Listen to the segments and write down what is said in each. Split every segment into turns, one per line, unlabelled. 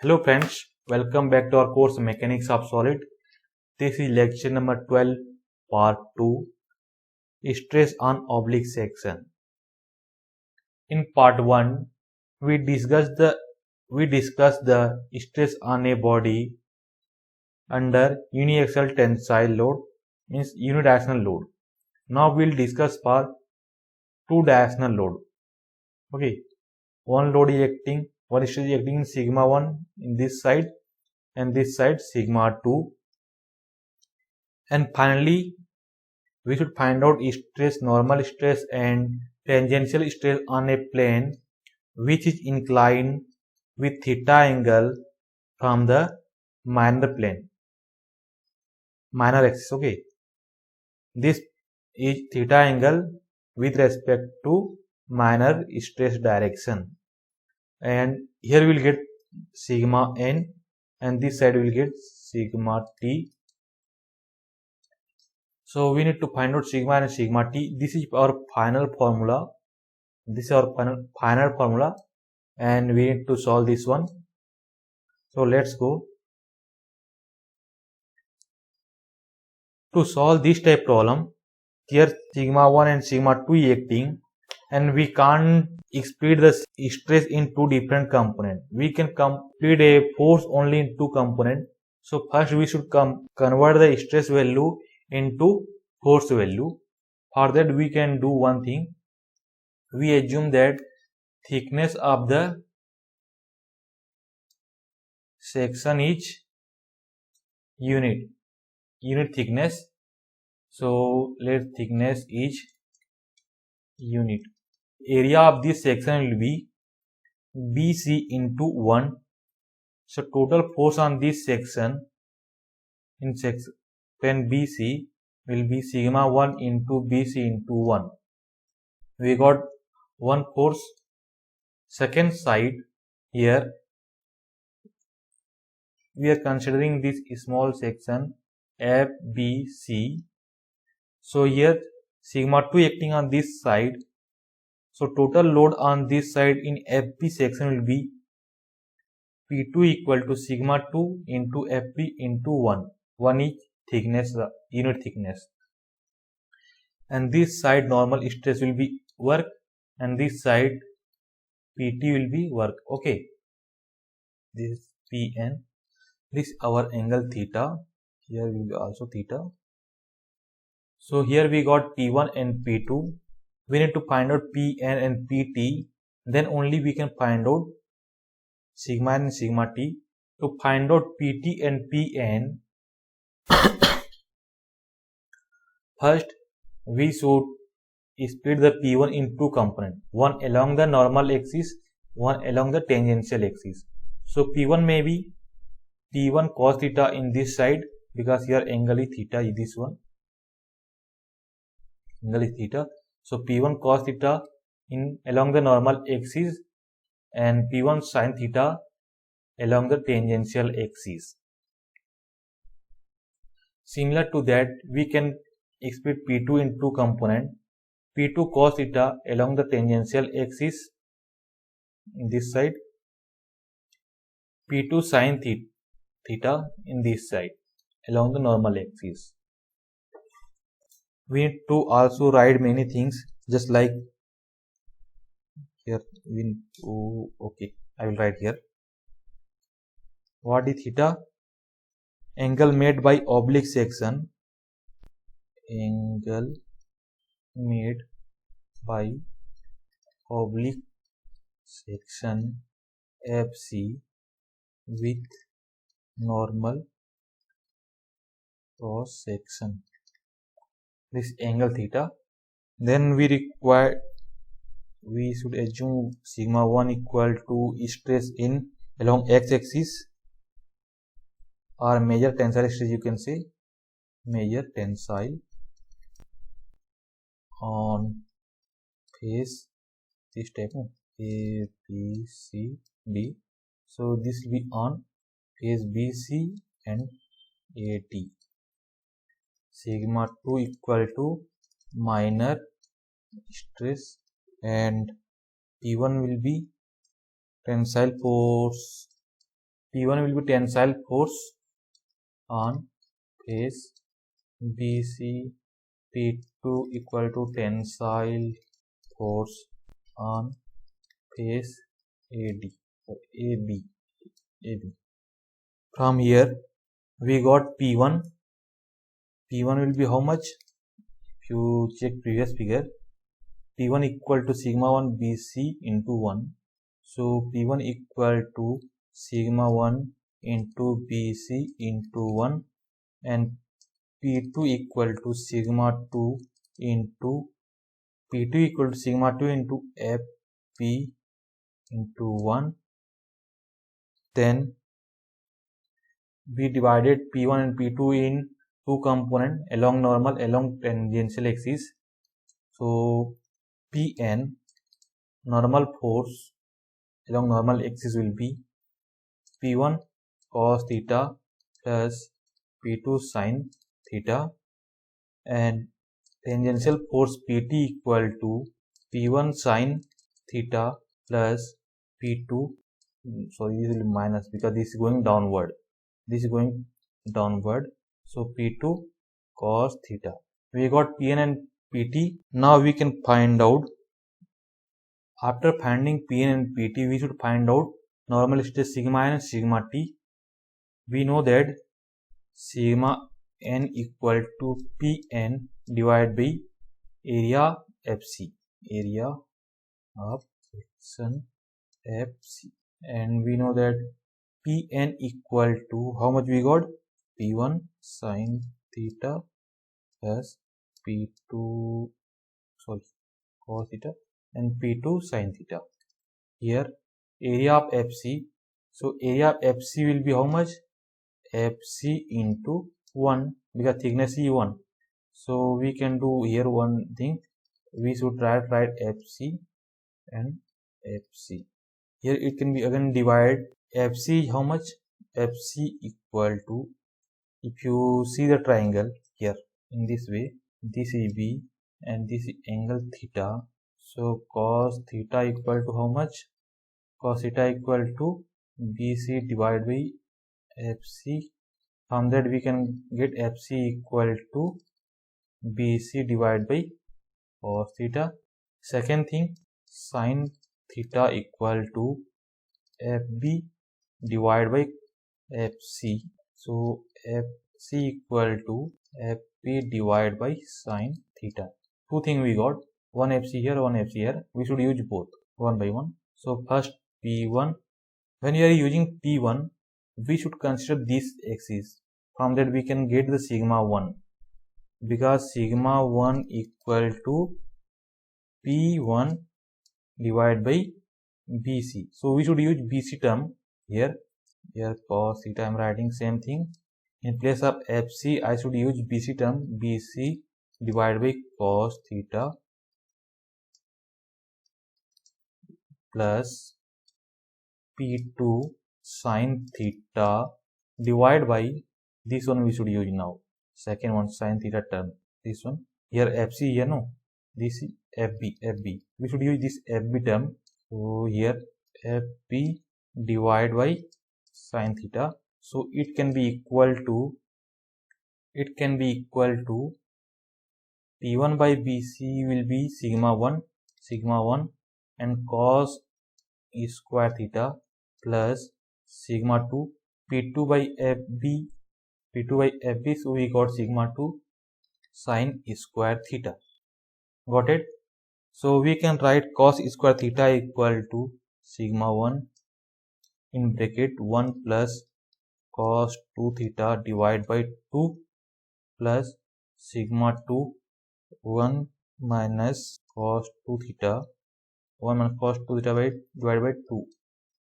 Hello friends, welcome back to our course Mechanics of Solid. This is lecture number 12 part 2, stress on oblique section. In part 1 we discussed the stress on a body under uniaxial tensile load, means unidirectional load. Now we'll discuss for two directional load. Okay, one stress is acting in sigma 1 in this side and this side sigma 2. And finally, we should find out normal stress and tangential stress on a plane which is inclined with theta angle from the minor axis. Okay, this is theta angle with respect to minor stress direction, and here we will get sigma n and this side will get sigma t. So we need to find out sigma and sigma t. This is our final formula. And we need to solve this one. So let's go. To solve this type problem, here sigma 1 and sigma 2 is acting, and we can't split the stress in two different components. We can split a force only in two components. So first we should convert the stress value into force value. For that we can do one thing. We assume that thickness of the section is unit thickness. So let thickness is unit. Area of this section will be BC into 1. So total force on this section in section BC will be sigma 1 into BC into 1. We got one force. Second side, here we are considering this small section FBC. So here sigma 2 acting on this side. So total load on this side in FB section will be P2 equal to sigma 2 into FB into 1. 1 is thickness, unit thickness. And this side normal stress will be work, and this side PT will be work. Okay, this is Pn. This is our angle theta. Here will be also theta. So here we got P1 and P2. We need to find out Pn and Pt. Then only we can find out sigma and sigma t. To find out Pt and Pn, first we should split the P1 in two components, one along the normal axis, one along the tangential axis. So P1 may be P1 cos theta in this side, because here angle is theta is this one. Angle is theta. So P1 cos theta in along the normal axis and P1 sin theta along the tangential axis. Similar to that, we can split P2 in two components. P2 cos theta along the tangential axis in this side, P2 sin theta in this side along the normal axis. We need to also write many things, just like here we need to, okay, I will write here. What is theta? Angle made by oblique section. Angle made by oblique section FC with normal cross section. This angle theta. Then we should assume sigma 1 equal to stress in along x-axis, or major tensile stress, you can say major tensile on face this type of A, B, C, D. So this will be on face BC and AT. Sigma 2 equal to minor stress, and P1 will be tensile force P1 will be tensile force on face BC, P2 equal to tensile force on face AD or AB. From here we got P1. P1 will be how much? If you check previous figure, P1 equal to sigma 1 BC into 1. So P1 equal to sigma 1 into BC into 1, and P2 equal to sigma 2 into P2 equal to sigma 2 into FP into 1. Then we divided P1 and P2 in two components, along normal, along tangential axis. So Pn, normal force along normal axis, will be P1 cos theta plus P2 sin theta, and tangential force Pt equal to P1 sin theta plus P2, sorry, this will be minus because this is going downward. This is going downward. So P2 cos theta. We got Pn and Pt. Now we can find out, after finding Pn and Pt, we should find out normal stress sigma n and sigma t. We know that sigma n equal to Pn divided by area Fc, area of section Fc, and we know that Pn equal to how much we got? P1 sin theta plus P2, sorry, cos theta, and P2 sin theta. Here area of Fc, so area of Fc will be how much? Fc into 1, because thickness is 1. So we can do here one thing, we should write Fc and Fc. Here it can be again divided. Fc how much? Fc equal to, if you see the triangle here in this way, this is B and this is angle theta. So cos theta equal to how much? Cos theta equal to BC divided by FC. From that we can get FC equal to BC divided by cos theta. Second thing, sin theta equal to FB divided by FC. So FC equal to FP divided by sin theta. Two things we got, one FC here, one FC here. We should use both one by one. So first P1. When you are using P1, we should consider this axis. From that we can get the sigma 1, because sigma 1 equal to P1 divided by BC. So we should use BC term here. Here cos theta I am writing same thing. In place of FC I should use BC term, BC divided by cos theta plus P2 sin theta divided by this one. We should use now second one, sin theta term, this one. Here FC here, no, this is FB. We should use this FB term. So here FB divided by sin theta. So it can be equal to P1 by BC will be sigma 1 and cos square theta plus sigma 2 P2 by FB. So we got sigma 2 sin square theta. Got it? So we can write cos square theta equal to sigma 1 in bracket 1 plus cos 2 theta divided by 2 plus sigma 2 1 minus cos 2 theta, 1 minus cos 2 theta divided by 2.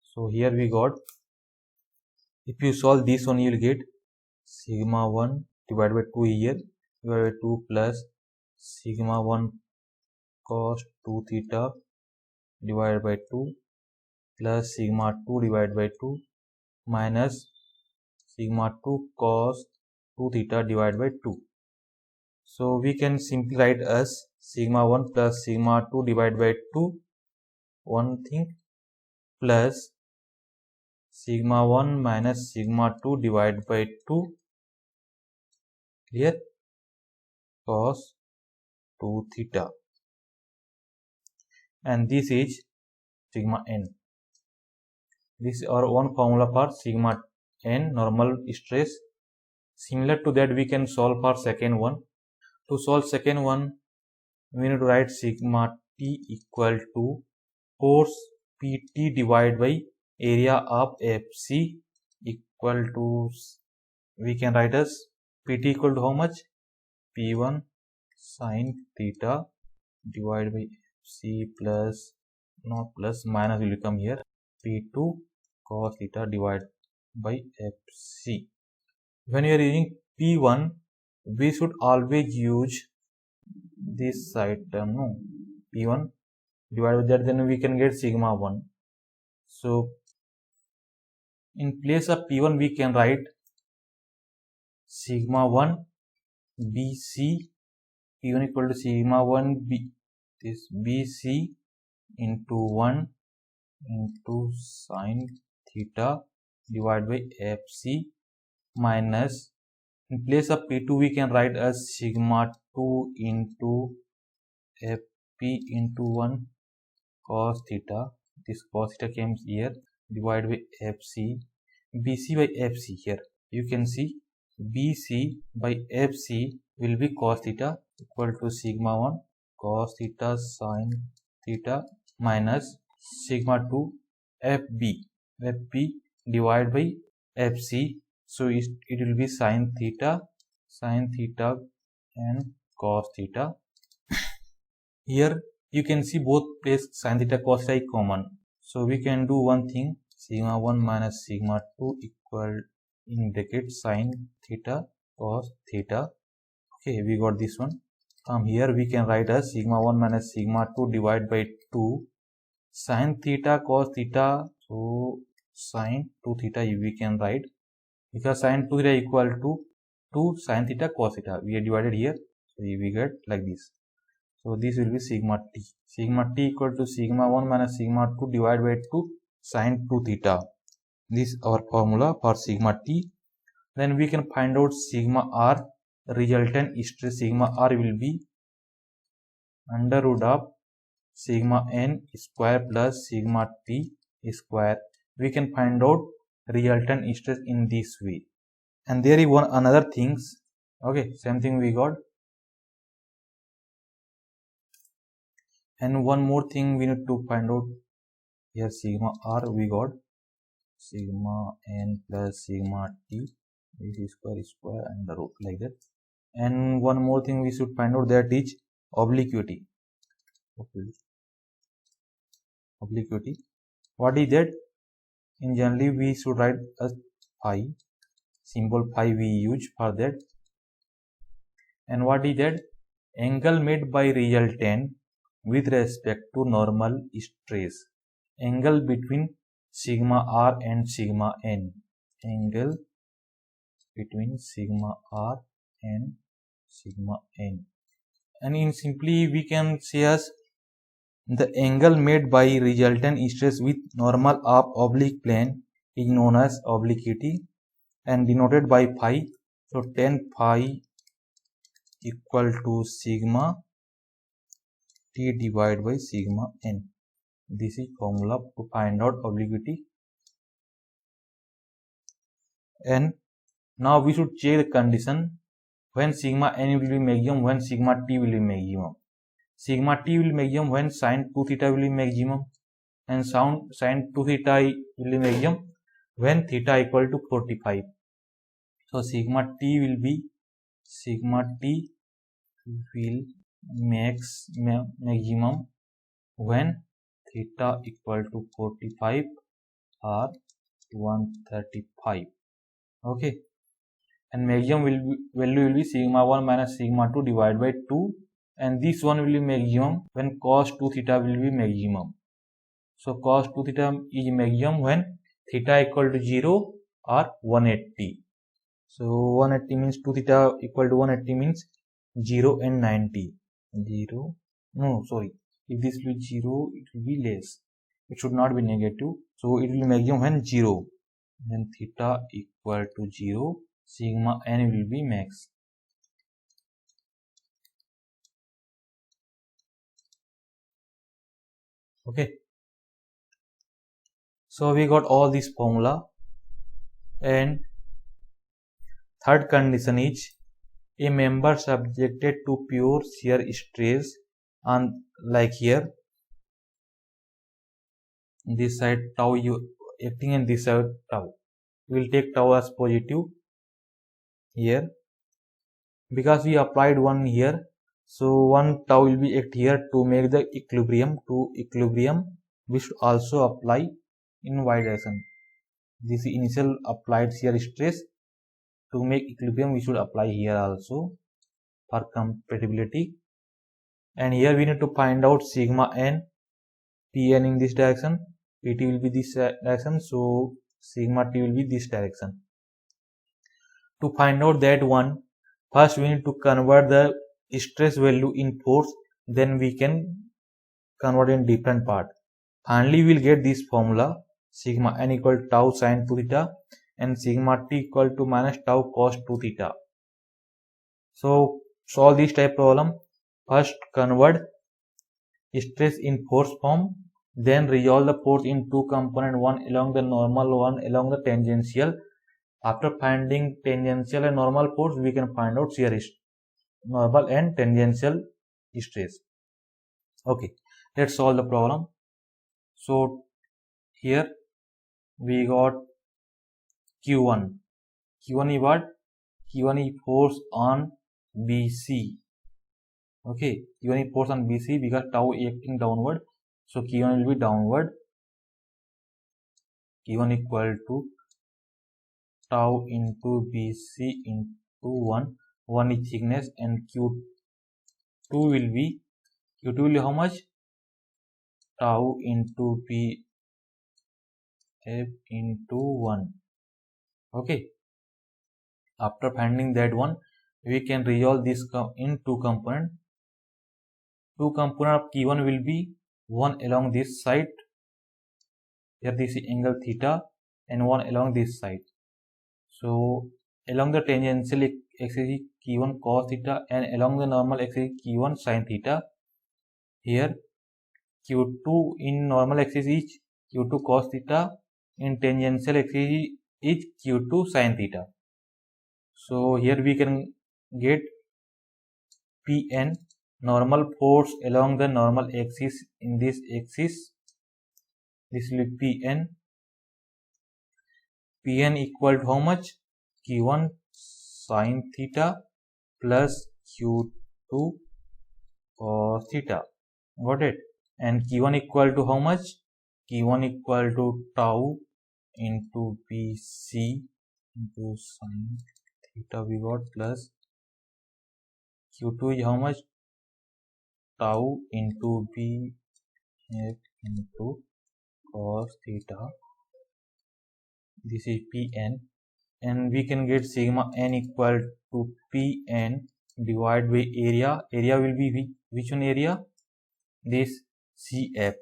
So here we got, if you solve this one, you will get sigma 1 divided by 2 here, divided by 2 plus sigma 1 cos 2 theta divided by 2 plus sigma 2 divided by 2 minus sigma 2 cos 2 theta divided by 2. So we can simply write as sigma 1 plus sigma 2 divided by 2, one thing, plus sigma 1 minus sigma 2 divided by 2 here cos 2 theta, and this is sigma n. This is our one formula for sigma n normal stress. Similar to that, we can solve for second one. To solve second one, we need to write sigma t equal to force Pt divided by area of Fc equal to, we can write as Pt equal to how much? P1 sin theta divided by Fc plus, not plus, minus will come here, P2 cos theta divided by Fc. When you are using P1, we should always use this side term, no? P1 divided by that, then we can get sigma 1. So in place of P1, we can write sigma 1 BC, P1 equal to sigma 1 B, this BC into 1 into sin theta divided by Fc minus, in place of P2 we can write as sigma 2 into Fp into 1 cos theta, this cos theta comes here, divided by Fc, BC by Fc. Here you can see BC by Fc will be cos theta equal to sigma 1 cos theta sin theta minus sigma 2 Fp divided by Fc. So it will be sin theta and cos theta. Here you can see both place sin theta cos theta is common. So we can do one thing, sigma 1 minus sigma 2 equal in bracket sin theta cos theta. Okay, we got this one. From here we can write as sigma 1 minus sigma 2 divided by 2 sin theta cos theta. So sin 2 theta we can write, because sin 2 theta equal to 2 sin theta cos theta. We are divided here, so we get like this. So this will be sigma t. Sigma t equal to sigma 1 minus sigma 2 divided by 2 sin 2 theta. This is our formula for sigma t. Then we can find out sigma r, resultant stress. Sigma r will be under root of sigma n square plus sigma t square. We can find out resultant stress in this way. And there is one another things. Okay, same thing we got. And one more thing we need to find out here, sigma r we got sigma n plus sigma t, this is square and the root like that. And one more thing we should find out, that is obliquity. Obliquity, what is that? In generally we should write as phi, symbol phi we use for that. And what is that? Angle made by resultant with respect to normal stress. Angle between sigma r and sigma n. Angle between sigma r and sigma n. And in simply we can say as the angle made by resultant stress with normal of oblique plane is known as obliquity and denoted by phi. So tan phi equal to sigma t divided by sigma n. This is formula to find out obliquity. And now we should check the condition when sigma n will be maximum, when sigma t will be maximum. Sigma t will be maximum when sin 2 theta will be maximum, and sin 2 theta will be maximum when theta equal to 45. So sigma t will maximum when theta equal to 45 or 135. Okay, and maximum value will be sigma 1 minus sigma 2 divided by 2, and this one will be maximum when cos 2 theta will be maximum. So cos 2 theta is maximum when theta equal to 0 or 180. So 180 means 2 theta equal to 180 means 0 and 90. If this will be 0, it will be less. It should not be negative. So it will be maximum when 0. then theta equal to 0, sigma n will be max. Okay, so we got all this formula, and third condition is a member subjected to pure shear stress on, like here, this side tau you acting and this side tau. We will take tau as positive here because we applied one here, so one tau will be act here to make the equilibrium. To equilibrium we should also apply in y direction. This initial applied shear stress. To make equilibrium we should apply here also for compatibility. And here we need to find out sigma n, Pn in this direction, Pt will be this direction, so sigma t will be this direction. To find out that one, first we need to convert the stress value in force, then we can convert in different part. Finally we will get this formula, sigma n equal to tau sin 2 theta and sigma t equal to minus tau cos 2 theta. So solve this type problem. First convert stress in force form, then resolve the force in two component, one along the normal, one along the tangential. After finding tangential and normal force, we can find out shear normal and tangential stress. Okay, let's solve the problem. So here we got Q1. Q1 is what? Q1 is force on BC. Okay, Q1 is force on BC because tau acting downward. So Q1 will be downward. Q1 equal to tau into BC into 1. 1 is thickness, and Q2 will be how much? Tau into BF into 1. Okay. After finding that one, we can resolve this in two component. Two component of Q1 will be one along this side. Here this is angle theta, and one along this side. So along the tangential axis Q1 cos theta, and along the normal axis Q1 sin theta. Here Q2 in normal axis is Q2 cos theta, in tangential axis is Q2 sin theta. So here we can get Pn, normal force along the normal axis in this axis. This will be Pn. Pn equal to how much? Q1 sin theta plus Q2 cos theta. Got it? And Q1 equal to how much? Q1 equal to tau into BC into sin theta we got, plus Q2 is how much? Tau into BF into cos theta. This is Pn, and we can get sigma n equal to Pn divided by area. Area will be which one area? This CF.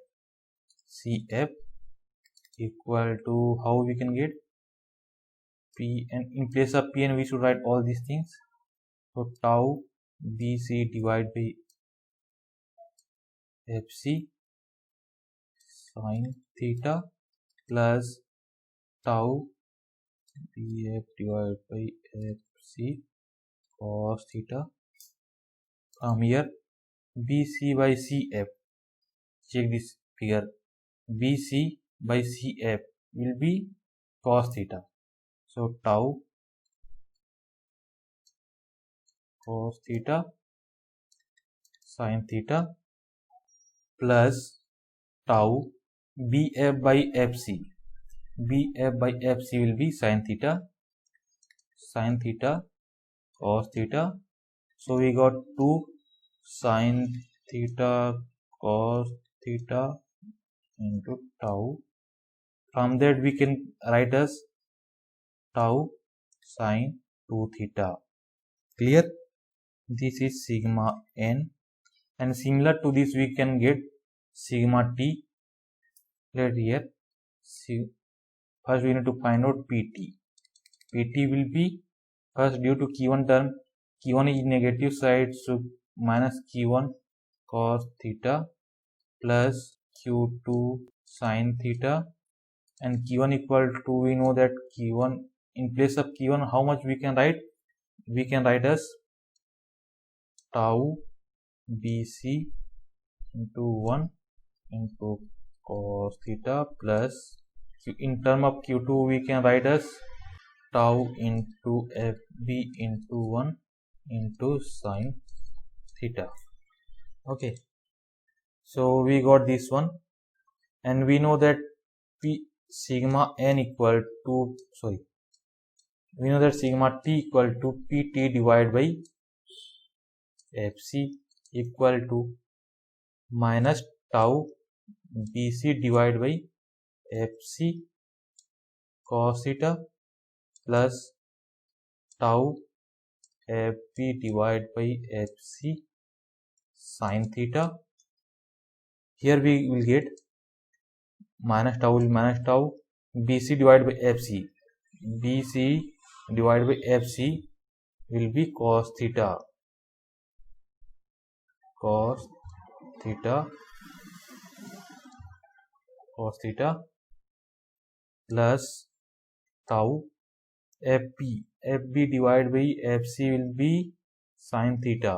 CF equal to, how we can get Pn, in place of Pn we should write all these things. So tau BC divided by FC sin theta plus tau BF divided by FC cos theta. From here BC by CF, check this figure, BC by CF will be cos theta. So tau cos theta sin theta plus tau BF by FC. BF by FC will be sin theta cos theta. So we got 2 sin theta cos theta into tau. From that we can write as tau sin 2 theta. Clear? This is sigma n, and similar to this we can get sigma t. Let here first we need to find out pt. pt will be first due to q1 term, q1 is negative side, so minus q1 cos theta plus q2 sin theta, and q1 equal to, we know that q1, in place of q1 how much we can write? We can write as tau bc into 1 into cos theta plus in term of q2 we can write as tau into fb into 1 into sin theta. Okay, so we got this one, and we know that sigma n equal to, we know that sigma t equal to pt divided by fc equal to minus tau bc divided by fc cos theta plus tau fb divided by fc sin theta. Here we will get minus tau bc divided by fc, bc divided by fc will be cos theta plus tau fb divided by fc will be sin theta.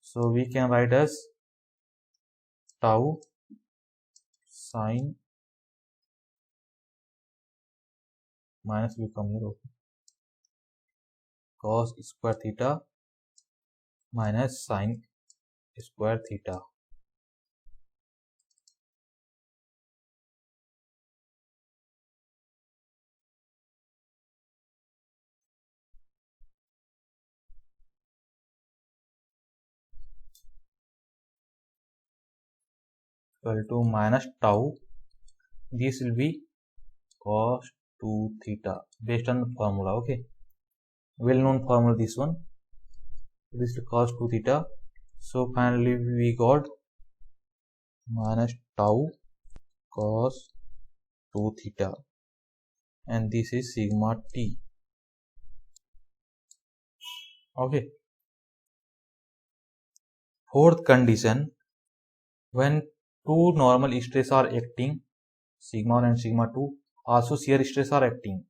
So we can write as tau sin minus become here, okay, cos square theta minus sin square theta. Equal to minus tau, this will be cos 2 theta based on the formula. Okay, well known formula this one, this is cos 2 theta. So finally we got minus tau cos 2 theta, and this is sigma t. Okay, fourth condition, when two normal stress are acting, sigma 1 and sigma 2, also shear stress are acting,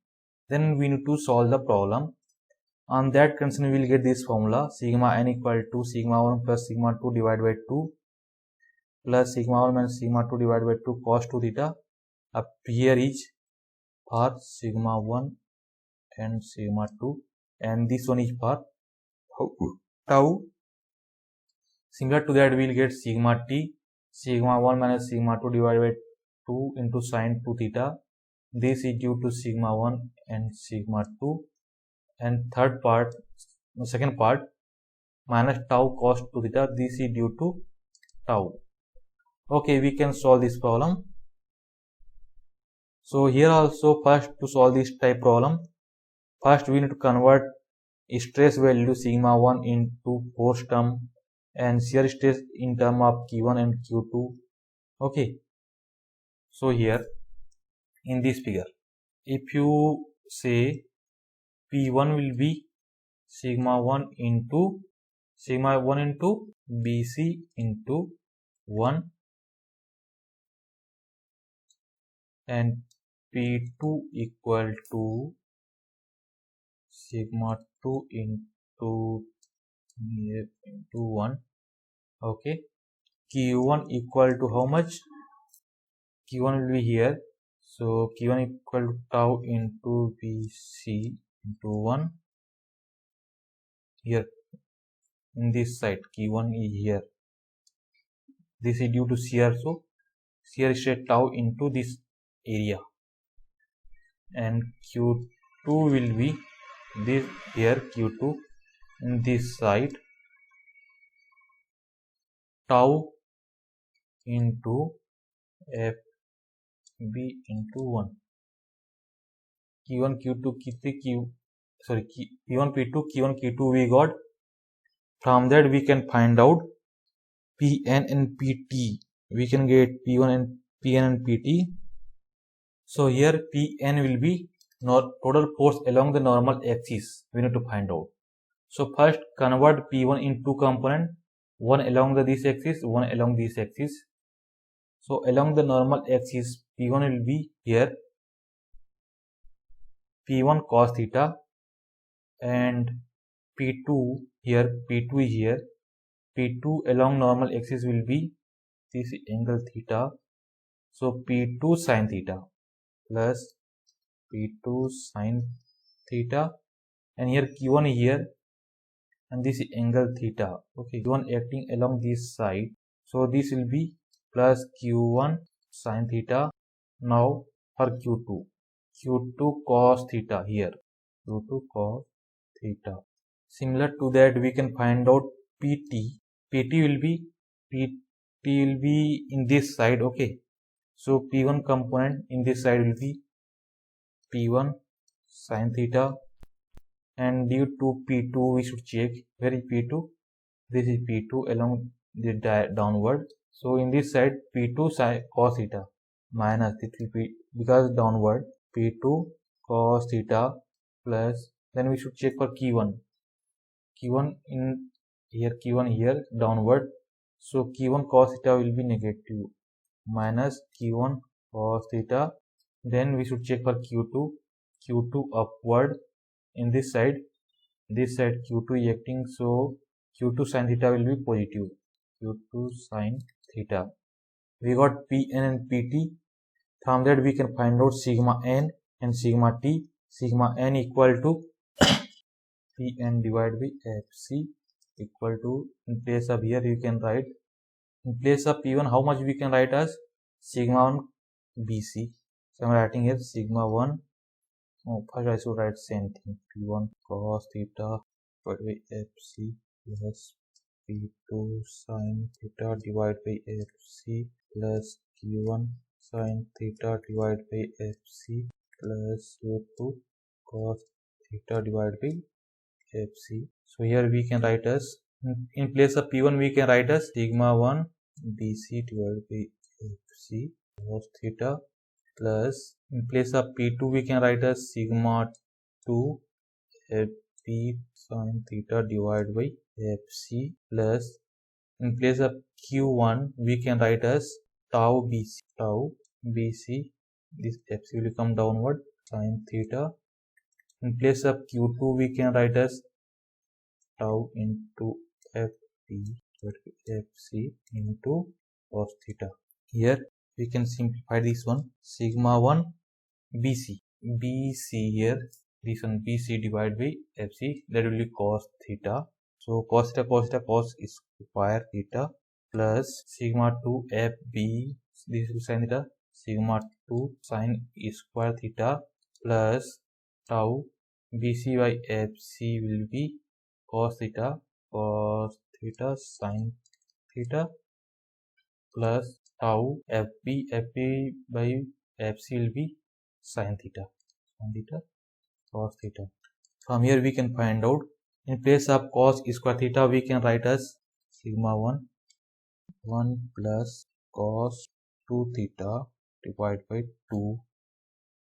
then we need to solve the problem. On that condition we will get this formula, sigma n equal to sigma 1 plus sigma 2 divided by 2 plus sigma 1 minus sigma 2 divided by 2 cos 2 theta. Up here is for sigma 1 and sigma 2, and this one is for tau. Similar to that we will get sigma t, sigma 1 minus sigma 2 divided by 2 into sin 2 theta. This is due to sigma 1 and sigma 2, and second part minus tau cos 2 theta, this is due to tau. Okay, we can solve this problem. So here also, first to solve this type problem, first we need to convert stress value sigma 1 into force term and shear stress in term of q1 and q2. Okay, so here in this figure, if you say P1 will be sigma 1 into BC into 1, and P2 equal to sigma 2 into 1. Okay, Q1 equal to how much? Q1 will be here, so Q1 equal to tau into BC into 1. Here in this side Q1 is here, this is due to shear, so shear stress tau into this area, and Q2 will be this here, Q2 in this side tau into FB into 1. Q1 Q2 Q3 P1 P2 Q1 Q2 we got. From that we can find out Pn and Pt. we can get P1 and Pn and Pt. So here Pn will be total force along the normal axis. We need to find out. So first convert P1 in two components, one along this axis, one along this axis. So along the normal axis, P1 will be here P1 cos theta, and P2 here, P2 is here. P2 along normal axis will be this angle theta. So P2 sin theta plus P2 sin theta, and here Q1 here, and this angle theta. Okay, Q1 acting along this side, so this will be plus Q1 sin theta. Now for Q2 cos theta here, Q2 cos theta. Similar to that, we can find out PT. PT will be in this side. Okay, so P1 component in this side will be P1 sin theta, and due to P2 we should check where is P2. This is P2 along the downward. So in this side P2 sin cos theta minus it will be because downward P2 cos theta plus, then we should check for Q1 in here, Q1 here downward. So Q1 cos theta will be negative minus Q1 cos theta. Then we should check for Q2 upward in this side Q2 is acting, so Q2 sin theta will be positive. Q2 sin theta. We got Pn and Pt. From that we can find out sigma n and sigma t. Sigma n equal to Pn divided by Fc equal to, in place of here you can write, in place of P1 how much we can write as sigma 1 Bc. So I am writing here sigma 1. First I should write same thing, P1 cos theta divided by Fc plus P2 sin theta divided by Fc plus Q1 sin theta divided by Fc plus Q2 cos theta divided by Fc. So here we can write as, in place of P1 we can write as sigma 1 Bc divided by Fc cos theta plus, in place of P2 we can write as sigma 2 Fp sin theta divided by Fc plus, in place of Q1 we can write as tau Bc, this Fc will come downward sin theta. In place of Q2 we can write as tau into Fc into cos theta. Here we can simplify this one, sigma 1 Bc here, this one Bc divided by Fc, that will be cos theta. So cos is square theta plus sigma 2 Fb, this is sin theta, sigma 2 sin square theta plus tau Bc by Fc will be cos theta sin theta plus tau Fb by Fc will be sin theta cos theta. From here we can find out, in place of cos square theta we can write as sigma 1 plus cos 2 theta divided by 2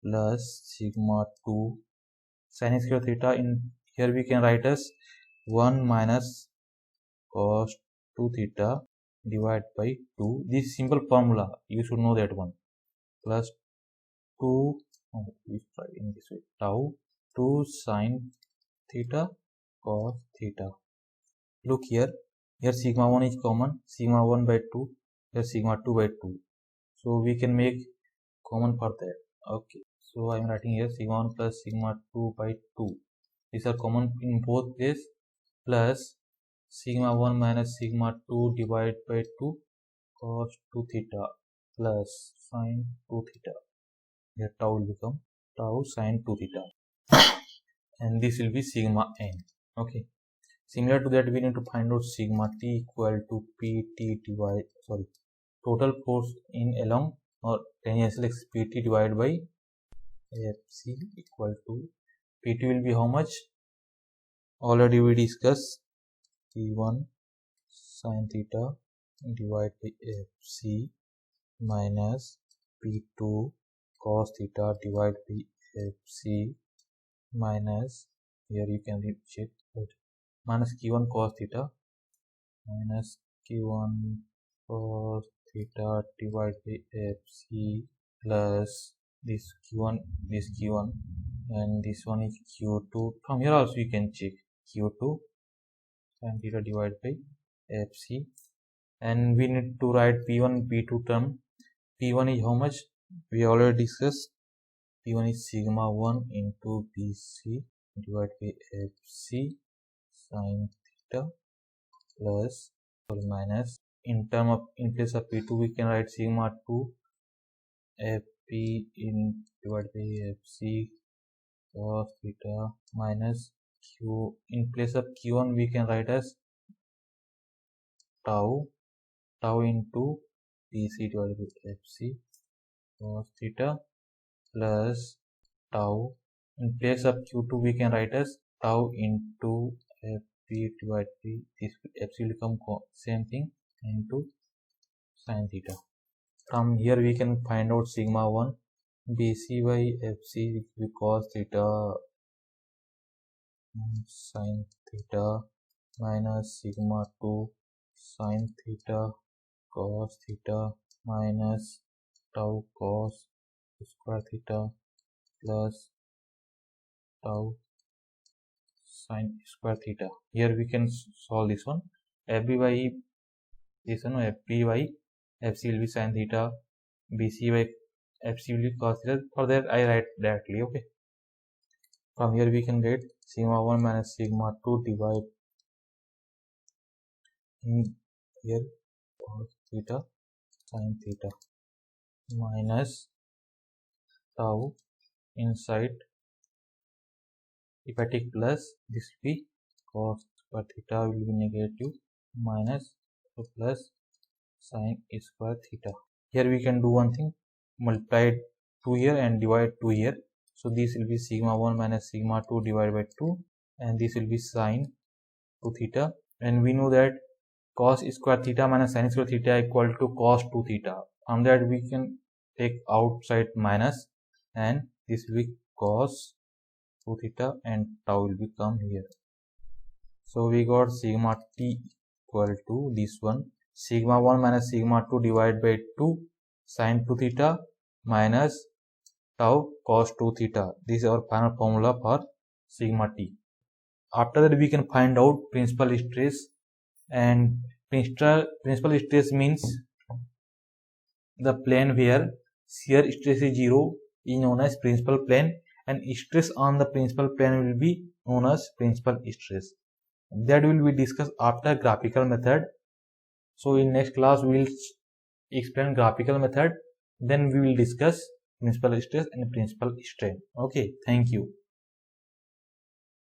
plus sigma 2 sin square theta. In here we can write as 1 minus cos 2 theta divided by 2. This simple formula you should know that one, plus 2 in this way, tau 2 sin theta cos theta. Look here sigma 1 is common, sigma 1 by 2, here sigma 2 by 2, so we can make common for that. Okay, so I am writing here sigma 1 plus sigma 2 by 2, these are common in both places, plus sigma 1 minus sigma 2 divided by 2 cos 2 theta plus sin 2 theta. Here tau will become tau sin 2 theta and this will be sigma n. Okay, similar to that we need to find out sigma t equal to Pt total force in along or tangential axis Pt divided by Fc equal to, Pt will be how much, already we discussed, P1 sin theta divided by FC minus P2 cos theta divided by FC minus, here you can check, minus Q1 cos theta minus Q1 cos theta divided by FC plus this Q1 and this one is Q2. From here also you can check Q2 sin theta divided by FC, and we need to write P1 P2 term. P1 is how much? We already discussed. P1 is sigma 1 into BC divided by FC sin theta plus or minus, in place of P2 we can write sigma 2 FP in divided by FC cos theta minus Q, in place of Q1 we can write as tau into PC divided by FC cos theta plus tau, in place of Q2 we can write as tau into FP divided by this FC will become same thing into sin theta. From here we can find out sigma 1 BC by FC will be cos theta sin theta minus sigma 2 sin theta cos theta minus tau cos square theta plus tau sin square theta. Here we can solve this one. FB by this one, FB by FC will be sin theta, BC by FC will be cos theta. For that I write directly. Okay. From here we can get sigma 1 minus sigma 2 divide in here cos theta sin theta minus tau inside, if I take plus this will be cos square theta will be negative minus plus sin square theta. Here we can do one thing, multiply 2 here and divide 2 here. So this will be sigma 1 minus sigma 2 divided by 2, and this will be sin 2 theta, and we know that cos square theta minus sin square theta equal to cos 2 theta. From that we can take outside minus, and this will be cos 2 theta and tau will become here. So we got sigma t equal to this one, sigma 1 minus sigma 2 divided by 2 sin 2 theta minus tau cos 2 theta. This is our final formula for sigma t. After that we can find out principal stress, and principal stress means the plane where shear stress is 0 is known as principal plane, and stress on the principal plane will be known as principal stress. That will be discussed after graphical method. So in next class we will explain graphical method, then we will discuss principal stress and principal strain. Okay, thank you.